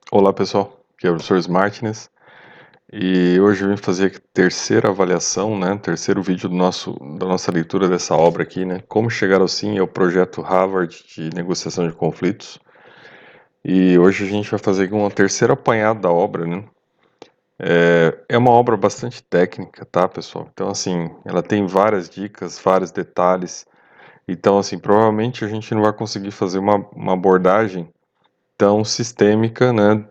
Olá pessoal, aqui é o professor Martins e hoje eu vim fazer a terceira avaliação, né, terceiro vídeo da nossa leitura dessa obra aqui, né, Como Chegar ao Sim é o projeto Harvard de negociação de conflitos. E hoje a gente vai fazer aqui uma terceira apanhada da obra, né. É uma obra bastante técnica, tá pessoal? Então assim, ela tem várias dicas, vários detalhes, então assim, provavelmente a gente não vai conseguir fazer uma abordagem tão sistêmica, né,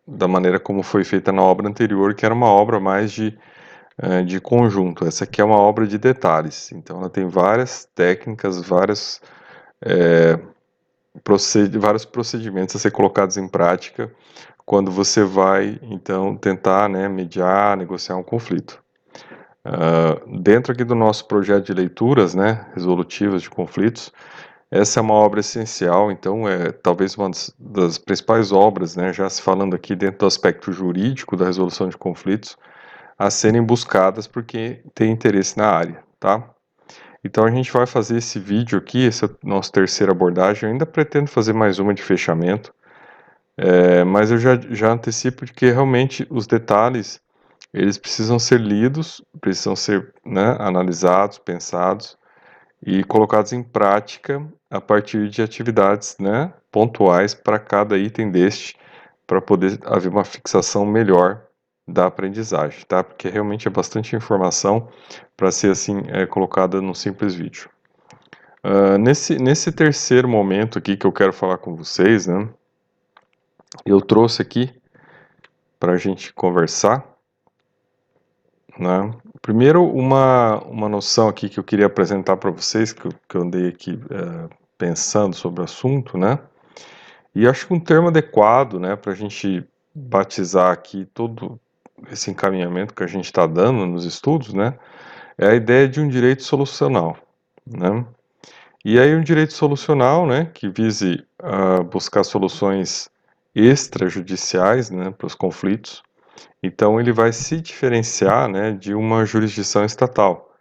da maneira como foi feita na obra anterior, que era uma obra mais de conjunto. Essa aqui é uma obra de detalhes, então ela tem várias técnicas, vários procedimentos a ser colocados em prática quando você vai, então, tentar, né, mediar, negociar um conflito. Dentro aqui do nosso projeto de leituras, né, resolutivas de conflitos, essa é uma obra essencial, então é talvez uma das principais obras, né, já se falando aqui dentro do aspecto jurídico da resolução de conflitos, a serem buscadas porque tem interesse na área, tá? Então a gente vai fazer esse vídeo aqui, essa é a nossa terceira abordagem, eu ainda pretendo fazer mais uma de fechamento, mas eu já antecipo de que realmente os detalhes, eles precisam ser lidos, precisam ser, né, analisados, pensados, e colocados em prática a partir de atividades, né, pontuais para cada item deste, para poder haver uma fixação melhor da aprendizagem, tá? Porque realmente é bastante informação para ser assim colocada num simples vídeo. Nesse terceiro momento aqui que eu quero falar com vocês, né, eu trouxe aqui para a gente conversar, né? Primeiro, uma noção aqui que eu queria apresentar para vocês, que eu andei aqui pensando sobre o assunto, né? E acho que um termo adequado, né, para a gente batizar aqui todo esse encaminhamento que a gente está dando nos estudos, né, é a ideia de um direito solucional, né? E aí um direito solucional, né, que vise buscar soluções extrajudiciais, né, para os conflitos. Então ele vai se diferenciar, né, de uma jurisdição estatal,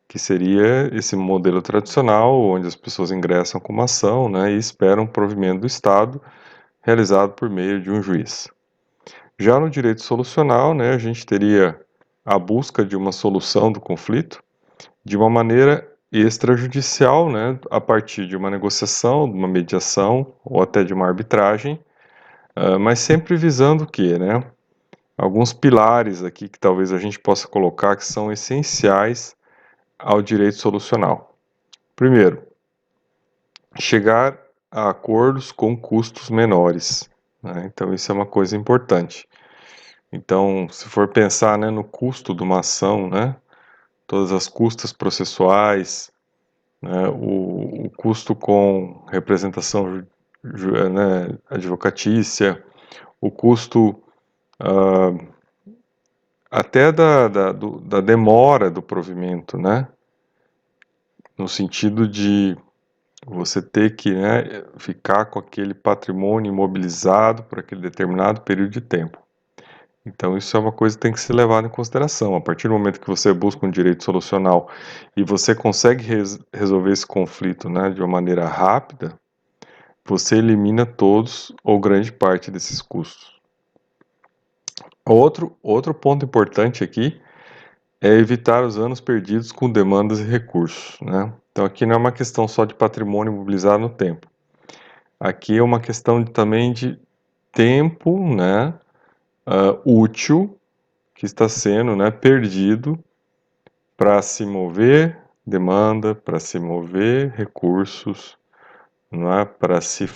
que seria esse modelo tradicional, onde as pessoas ingressam com uma ação, né, e esperam provimento do Estado, realizado por meio de um juiz. Já no direito solucional, né, a gente teria a busca de uma solução do conflito de uma maneira extrajudicial, né, a partir de uma negociação, de uma mediação ou até de uma arbitragem, mas sempre visando o quê, né? Alguns pilares aqui que talvez a gente possa colocar que são essenciais ao direito solucional. Primeiro, chegar a acordos com custos menores, né? Então isso é uma coisa importante. Então, se for pensar, né, no custo de uma ação, né, todas as custas processuais, né, o custo com representação né, advocatícia, o custo até da demora do provimento, né, no sentido de você ter que, né, ficar com aquele patrimônio imobilizado por aquele determinado período de tempo. Então, isso é uma coisa que tem que ser levada em consideração. A partir do momento que você busca um direito solucional e você consegue resolver esse conflito, né, de uma maneira rápida, você elimina todos ou grande parte desses custos. Outro ponto importante aqui é evitar os anos perdidos com demandas e recursos, né? Então, aqui não é uma questão só de patrimônio mobilizado no tempo. Aqui é uma questão também de tempo, né, útil que está sendo, né, perdido para se mover demanda, para se mover recursos, não é? Para se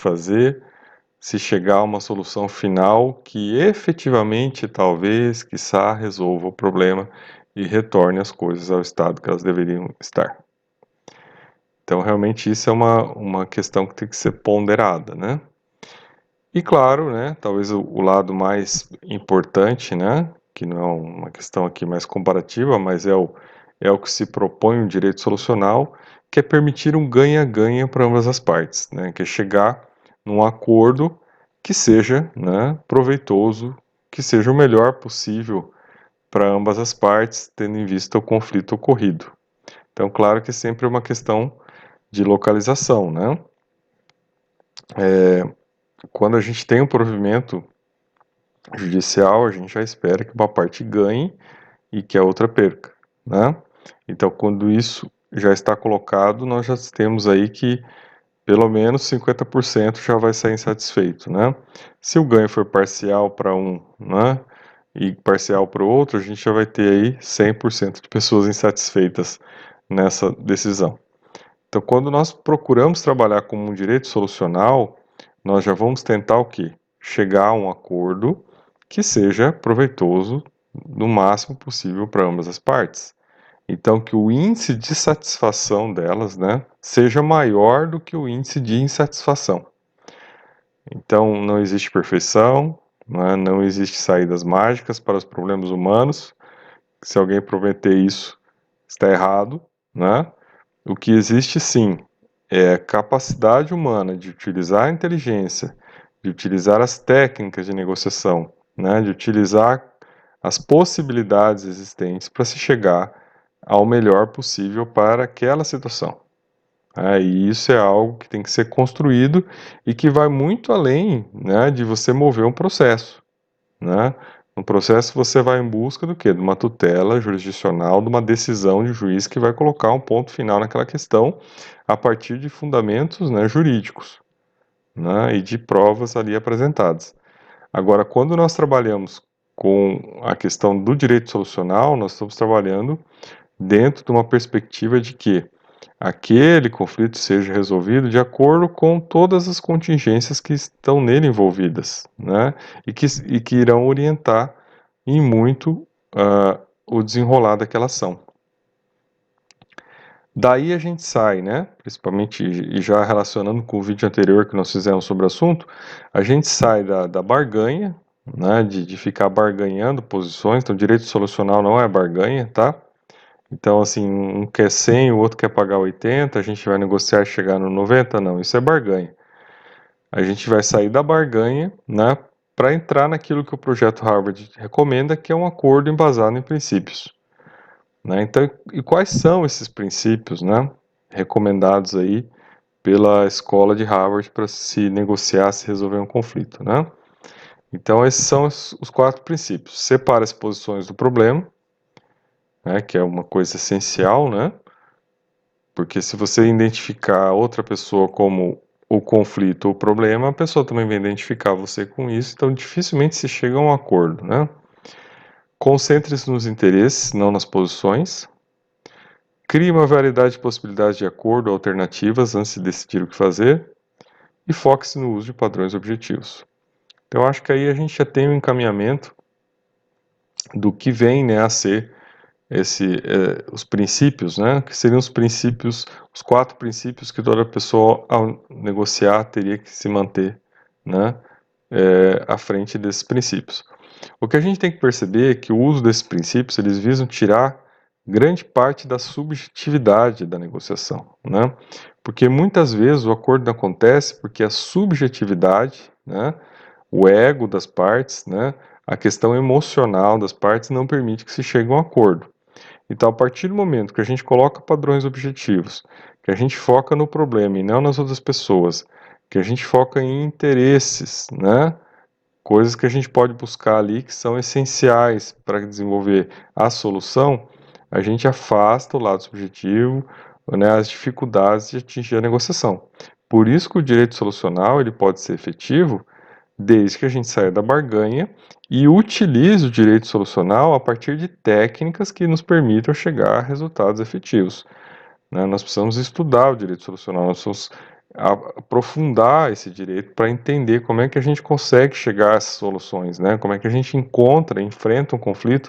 chegar a uma solução final que efetivamente, talvez, quiçá, resolva o problema e retorne as coisas ao estado que elas deveriam estar. Então, realmente, isso é uma questão que tem que ser ponderada, né? E claro, né, talvez o lado mais importante, né, que não é uma questão aqui mais comparativa, mas é o que se propõe um direito solucional, que é permitir um ganha-ganha para ambas as partes, né, que é chegar num acordo que seja, né, proveitoso, que seja o melhor possível para ambas as partes, tendo em vista o conflito ocorrido. Então, claro que sempre é uma questão de localização, né? quando a gente tem um provimento judicial, a gente já espera que uma parte ganhe e que a outra perca, né? Então, quando isso já está colocado, nós já temos aí que pelo menos 50% já vai sair insatisfeito, né? Se o ganho for parcial para um, né, e parcial para o outro, a gente já vai ter aí 100% de pessoas insatisfeitas nessa decisão. Então, quando nós procuramos trabalhar como um direito solucional, nós já vamos tentar o quê? Chegar a um acordo que seja proveitoso no máximo possível para ambas as partes. Então, que o índice de satisfação delas, né, seja maior do que o índice de insatisfação. Então, não existe perfeição, né, não existe saídas mágicas para os problemas humanos. Se alguém prometer isso, está errado, né? O que existe sim é a capacidade humana de utilizar a inteligência, de utilizar as técnicas de negociação, né, de utilizar as possibilidades existentes para se chegar ao melhor possível para aquela situação. E isso é algo que tem que ser construído e que vai muito além, né, de você mover um processo, né? No processo você vai em busca do quê? De uma tutela jurisdicional, de uma decisão de juiz que vai colocar um ponto final naquela questão a partir de fundamentos, né, jurídicos, né, e de provas ali apresentadas. Agora, quando nós trabalhamos com a questão do direito solucional, nós estamos trabalhando dentro de uma perspectiva de que aquele conflito seja resolvido de acordo com todas as contingências que estão nele envolvidas, né? E que irão orientar em muito o desenrolar daquela ação. Daí a gente sai, né? Principalmente, e já relacionando com o vídeo anterior que nós fizemos sobre o assunto, a gente sai da barganha, né? De ficar barganhando posições. Então, direito solucional não é barganha, tá? Então, assim, um quer 100, o outro quer pagar 80, a gente vai negociar e chegar no 90? Não, isso é barganha. A gente vai sair da barganha, né, para entrar naquilo que o projeto Harvard recomenda, que é um acordo embasado em princípios. Né? Então, e quais são esses princípios, né, recomendados aí pela escola de Harvard para se negociar, se resolver um conflito, né? Então, esses são os 4 princípios. Separe as posições do problema, né, que é uma coisa essencial, né? Porque se você identificar outra pessoa como o conflito ou o problema, a pessoa também vai identificar você com isso, então dificilmente se chega a um acordo, né? Concentre-se nos interesses, não nas posições. Crie uma variedade de possibilidades de acordo ou alternativas antes de decidir o que fazer. E foque-se no uso de padrões objetivos. Então, acho que aí a gente já tem um encaminhamento do que vem, né, a ser os princípios, né, que seriam os princípios, os 4 princípios que toda pessoa ao negociar teria que se manter, né, à frente desses princípios. O que a gente tem que perceber é que o uso desses princípios, eles visam tirar grande parte da subjetividade da negociação, né, porque muitas vezes o acordo não acontece porque a subjetividade, né, o ego das partes, né, a questão emocional das partes não permite que se chegue a um acordo. Então, a partir do momento que a gente coloca padrões objetivos, que a gente foca no problema e não nas outras pessoas, que a gente foca em interesses, né? Coisas que a gente pode buscar ali que são essenciais para desenvolver a solução, a gente afasta o lado subjetivo, né, as dificuldades de atingir a negociação. Por isso que o direito solucional ele pode ser efetivo desde que a gente saia da barganha e utilize o direito solucional a partir de técnicas que nos permitam chegar a resultados efetivos. Né? Nós precisamos estudar o direito solucional, nós precisamos aprofundar esse direito para entender como é que a gente consegue chegar a essas soluções, né? Como é que a gente encontra, enfrenta um conflito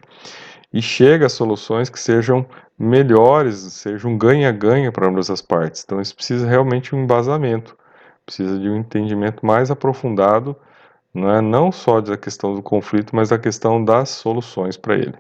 e chega a soluções que sejam melhores, sejam um ganha-ganha para ambas as partes. Então isso precisa realmente de um embasamento, precisa de um entendimento mais aprofundado, não é não só da questão do conflito, mas da questão das soluções para ele.